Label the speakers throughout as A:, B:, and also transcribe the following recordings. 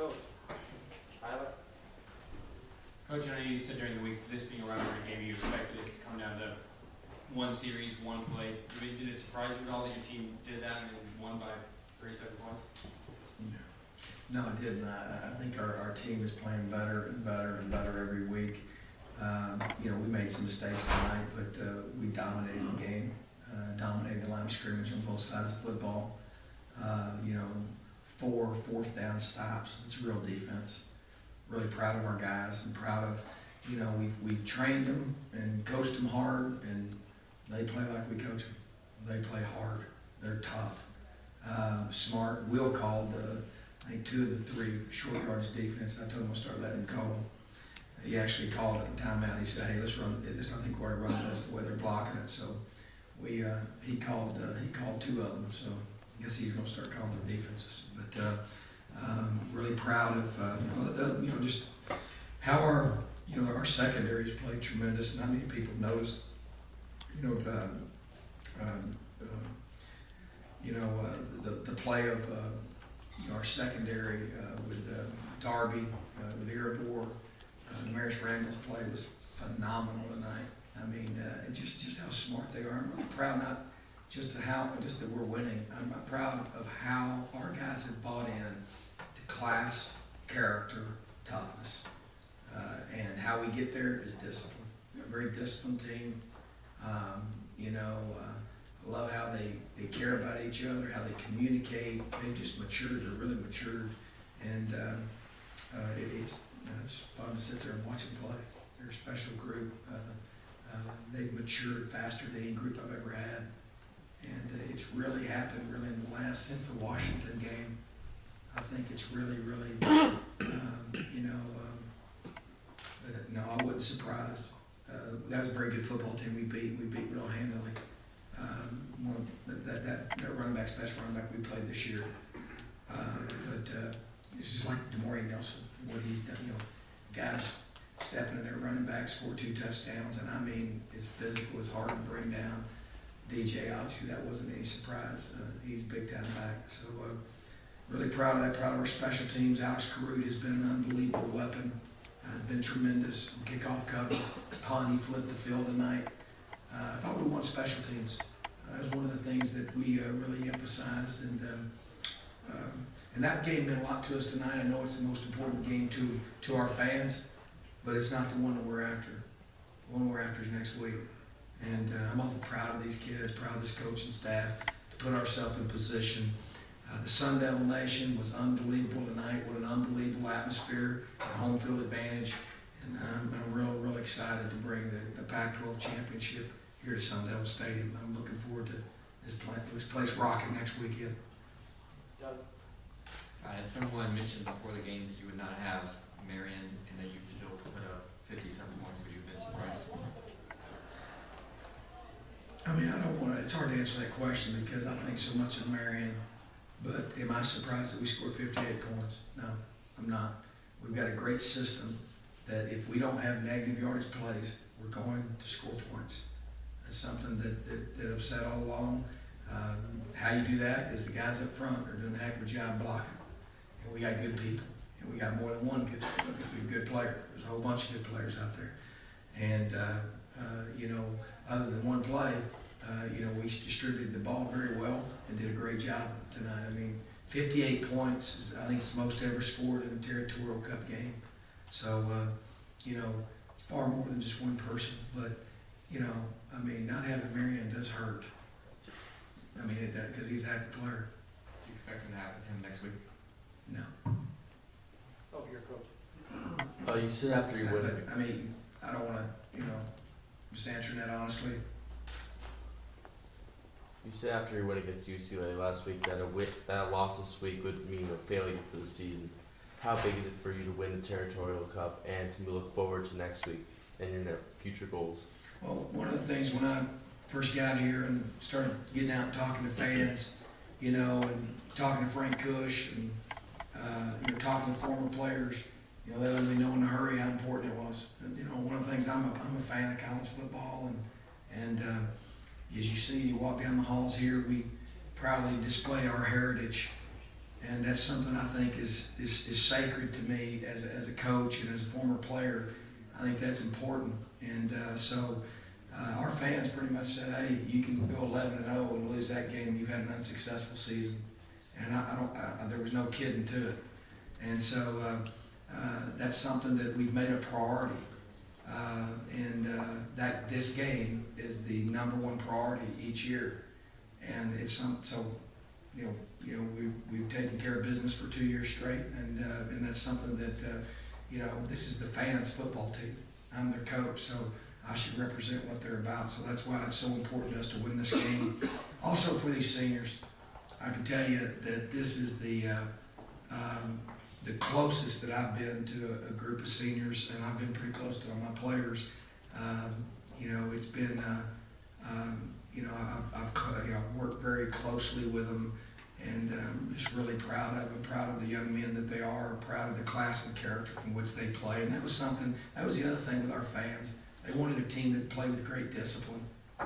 A: Coach. Tyler?
B: Coach, I know you said during the week, this being a rivalry game, you expected it to come down to one series, one play. Did it surprise you at all that your team did that and won by 37 points?
C: No, it didn't. I think our team is playing better and better and better every week. We made some mistakes tonight, but we dominated the game, dominated the line of scrimmage on both sides of football. 4 fourth down stops. It's real defense. Really proud of our guys and proud of, we've trained them and coached them hard, and they play like we coach them. They play hard. They're tough. Smart. Will called, I think, 2 of the 3 short yardage defense. I told him I'll start letting him call them. He actually called at the timeout. He said, "Hey, let's run this. I think we're going to run this the way they're blocking it." So he called 2 of them. So I guess he's going to start calling the defenses. But really proud of just how our secondaries played tremendous. Not many people noticed. The play of our secondary with Darby, with Iribor. Maris Randall's play was phenomenal tonight. I mean, just how smart they are. I'm really proud, not just that we're winning. I'm proud of how our guys have bought in to class, character, toughness, and how we get there is discipline. We're a very disciplined team. Love how they care about each other, how they communicate. They've just matured. They're really matured, and it's fun to sit there and watch them play. They're a special group. They've matured faster than any group I've ever had, and it's really happened since the Washington game. I think it's really, no, I wasn't surprised. That was a very good football team we beat real handily. That running back, special running back we played this year. It's just like DeMaurice Nelson, what he's done. Guys stepping in there, running back, scored 2 touchdowns, and I mean, it's physical, it's hard to bring down. DJ, obviously, that wasn't any surprise. He's a big time back. So really proud of that. Proud of our special teams. Alex Carruth has been an unbelievable weapon. Has been tremendous. Kickoff cover, punt, he flipped the field tonight. I thought we won special teams. That was one of the things that we really emphasized, and that game meant a lot to us tonight. I know it's the most important game to our fans, but it's not the one that we're after. The one we're after is next week. And I'm awful proud of these kids, proud of this coaching staff to put ourselves in position. The Sun Devil Nation was unbelievable tonight. What an unbelievable atmosphere and home field advantage. And I'm real excited to bring the Pac-12 championship here to Sun Devil Stadium. I'm looking forward to this place rocking next weekend.
A: Doug?
D: I had someone mention before the game that you would not have Marion and that you'd still put up 57 points. Would you have been surprised?
C: I mean, it's hard to answer that question because I think so much of Marion, but am I surprised that we scored 58 points? No, I'm not. We've got a great system that if we don't have negative yardage plays, we're going to score points. That's something that I've said all along. How you do that is the guys up front are doing a heck of a job blocking. And we got good people. And we got more than one good player. There's a whole bunch of good players out there. And, other than one play, we distributed the ball very well and did a great job tonight. I mean, 58 points is, I think, it's the most ever scored in a Territorial Cup game. So, it's far more than just one person. But, not having Marion does hurt. I mean, it does, because he's a heck of a player.
D: Do you expect him to have him next week?
C: No.
A: Oh, your coach.
E: You said after you win.
C: But, I don't want to, just answering that honestly.
E: You said after your win against UCLA last week that that loss this week would mean a failure for the season. How big is it for you to win the Territorial Cup and to look forward to next week and your future goals?
C: Well, one of the things when I first got here and started getting out and talking to fans, and talking to Frank Cush and talking to former players, they let me know in a hurry how important it was. And, one of the things, I'm a fan of college football, and as you see, you walk down the halls here, we proudly display our heritage And that's something I think is sacred to me as a coach and as a former player. I think that's important. And so our fans pretty much said, hey, you can go 11-0 and lose that game, you've had an unsuccessful season. And there was no kidding to it. And so that's something that we've made a priority. That this game is the #1 priority each year. And it's so we've taken care of business for 2 years straight, and that's something that this is the fans' football team. I'm their coach, so I should represent what they're about. So that's why it's so important to us to win this game. Also for these seniors, I can tell you that this is the closest that I've been to a group of seniors, and I've been pretty close to my players. It's been I've worked very closely with them, and I'm just really proud of them. Proud of the young men that they are. Proud of the class and character from which they play. And that was the other thing with our fans. They wanted a team that played with great discipline.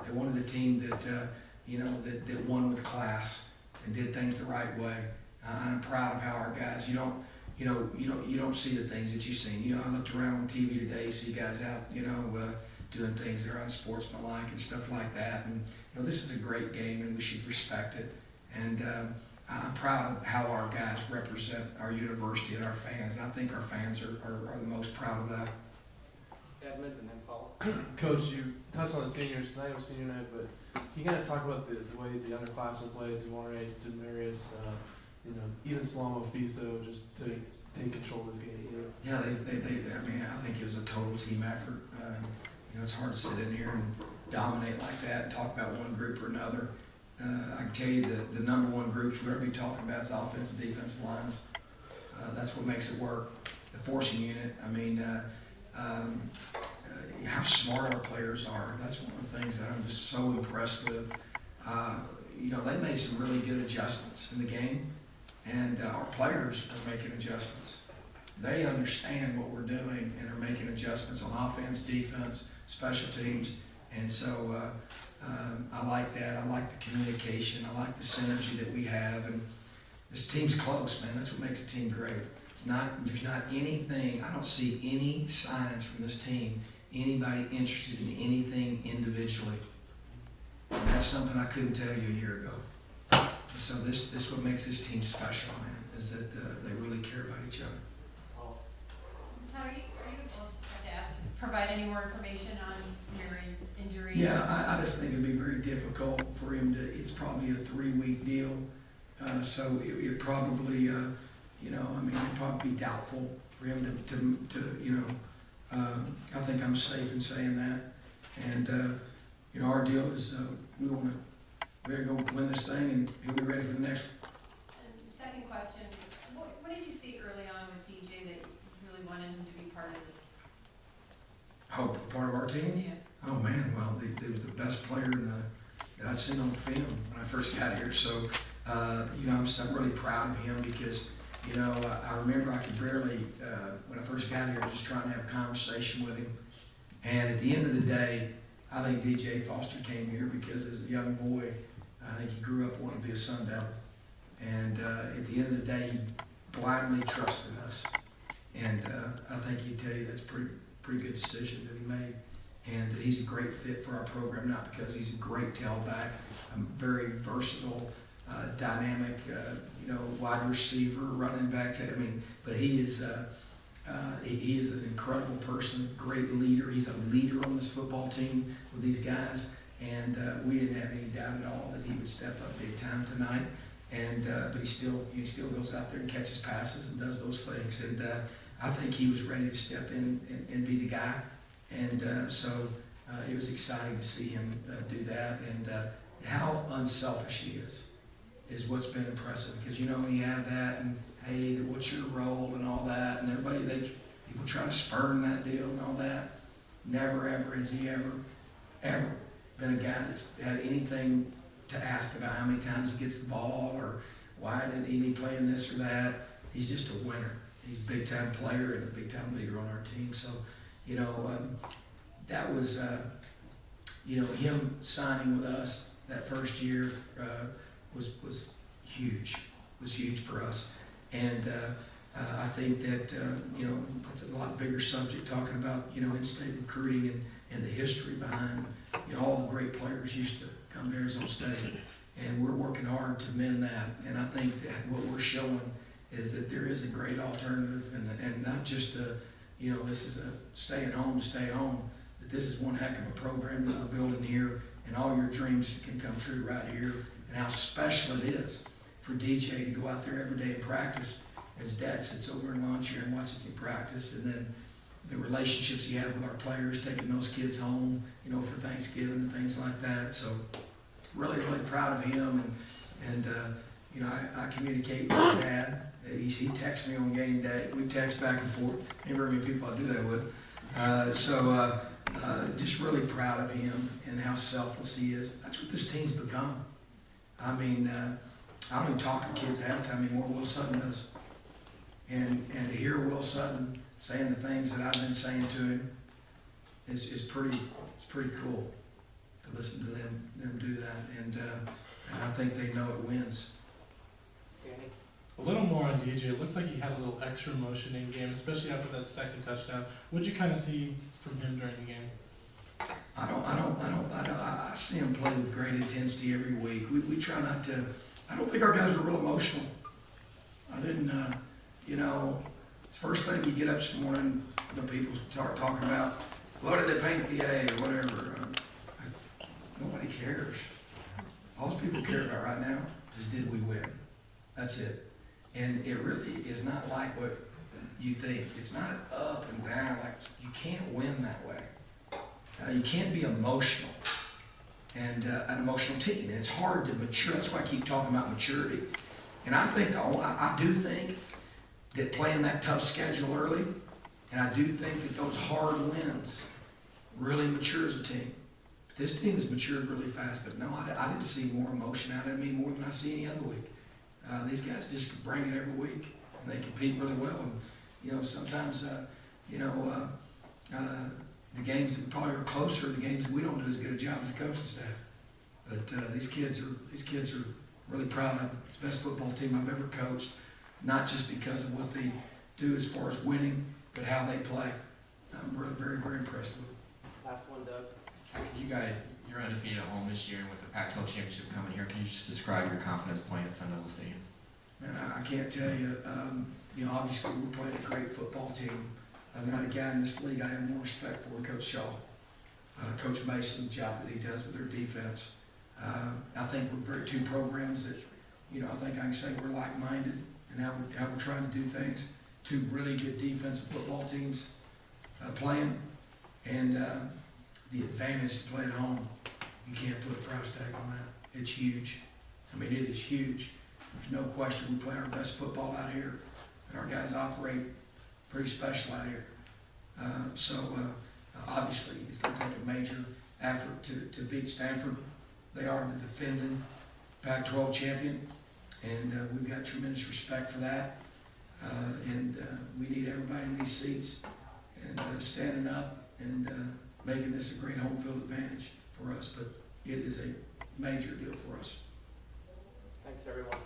C: They wanted a team that that won with class and did things the right way. I'm proud of how our guys. You don't see the things that you've seen. I looked around on TV today, you see guys out, doing things that are unsportsmanlike and stuff like that. And this is a great game, and we should respect it. And I'm proud of how our guys represent our university and our fans. And I think our fans are the most proud of that.
A: Edmund and then Paul.
F: Coach, you touched on the seniors. Tonight was senior night, but you kind of talk about the way the underclassmen played, Duarte, Demarius, even Salamo Fisto, just to take control of this game.
C: Yeah, I think it was a total team effort. It's hard to sit in here and dominate like that and talk about one group or another. I can tell you that the #1 groups we're going to be talking about is offensive, defensive lines. That's what makes it work. The forcing unit, how smart our players are. That's one of the things that I'm just so impressed with. They made some really good adjustments in the game, and our players are making adjustments. They understand what we're doing and are making adjustments on offense, defense, special teams, and so I like that. I like the communication. I like the synergy that we have, and this team's close, man. That's what makes a team great. There's not anything, I don't see any signs from this team, anybody interested in anything individually. And that's something I couldn't tell you a year ago. And so this is what makes this team special, man, is that they really care about each other.
G: Tom, are you able to provide any more information on Marion's injury?
C: Yeah, I just think it'd be very difficult for him it's probably a 3-week deal. So it probably, it'd probably be doubtful for him to I think I'm safe in saying that. And, our deal is we want to go win this thing and he'll be ready for the next one.
G: And second question, what did you see early on with DJ that really wanted him to be part of this?
C: Oh, part of our team?
G: Yeah.
C: Oh, man, well, he was the best player that I'd seen on the field when I first got here. So, I'm really proud of him because, I remember I could barely, when I first got here, just trying to have a conversation with him. And at the end of the day, I think DJ Foster came here because as a young boy, I think he grew up wanting to be a Sun Devil. And at the end of the day, he blindly trusted us. And I think he'd tell you that's a pretty good decision that he made. And he's a great fit for our program, not because he's a great tailback, very versatile, dynamic, wide receiver, running back. But he is an incredible person, great leader. He's a leader on this football team with these guys, and we didn't have any doubt at all that he would step up big time tonight. And but he still goes out there and catches passes and does those things. And I think he was ready to step in and be the guy. And so it was exciting to see him do that. And how unselfish he is what's been impressive. Because when you have that and hey, what's your role and all that, and people try to spurn that deal and all that. Never ever has he ever been a guy that's had anything to ask about how many times he gets the ball or why didn't he play in this or that. He's just a winner. He's a big time player and a big time leader on our team. So, that was, him signing with us that first year was huge. was huge for us. And I think that, that's a lot bigger subject, talking about, in-state recruiting and the history behind, all the great players used to come to Arizona State. And we're working hard to mend that. And I think that what we're showing is that there is a great alternative, and not just this is a staying home to stay home, that this is one heck of a program that we're building here, and all your dreams can come true right here, and how special it is for DJ to go out there every day and practice. His dad sits over in lawn chair and watches him practice, and then the relationships he had with our players, taking those kids home, for Thanksgiving and things like that. So really, really proud of him, and I communicate with his dad. He texts me on game day. We text back and forth. Ain't very many people I do that with. Just really proud of him and how selfless he is. That's what this team's become. I mean, I don't even talk to kids at halftime anymore. Will Sutton does. And to hear Will Sutton saying the things that I've been saying to him is pretty cool to listen to them do that. And I think they know it wins.
A: Danny?
H: A little more on DJ. It looked like he had a little extra motion in game, especially after that second touchdown. What did you kind of see from him during the game?
C: I see him play with great intensity every week. We try not to. I don't think our guys are real emotional. I didn't. First thing you get up this morning, people start talking about, what did they paint the A or whatever. Nobody cares. All people care about right now is, did we win? That's it. And it really is not like what you think. It's not up and down. Like, you can't win that way. You can't be emotional, and an emotional team. And it's hard to mature. That's why I keep talking about maturity. And I do think that playing that tough schedule early, and I do think that those hard wins really matures a team. But this team has matured really fast. But no, I didn't see more emotion out of me more than I see any other week. These guys just bring it every week, and they compete really well. And sometimes the games that probably are closer, the games that we don't do as good a job as the coaching staff. But these kids are really proud of. It's the best football team I've ever coached, not just because of what they do as far as winning, but how they play. I'm really very, very impressed with them.
A: Last one, Doug.
D: You're undefeated at home this year, and with the Pac-12 championship coming here, can you just describe your confidence playing at Sun Devil Stadium?
C: Man, I can't tell you. Obviously we're playing a great football team. I'm not a guy in this league I have more respect for, Coach Shaw. Coach Mason, the job that he does with their defense. I think we're two programs that, I think I can say we're like-minded in how we're trying to do things. Two really good defensive football teams playing, and the advantage to play at home, you can't put a price tag on that. It's huge. I mean, it is huge. There's no question we play our best football out here, and our guys operate pretty special out here. Obviously, it's going to take a major effort to beat Stanford. They are the defending Pac-12 champion, and we've got tremendous respect for that. We need everybody in these seats and standing up and making this a great home field advantage for us. But it is a major deal for us.
A: Thanks, everyone.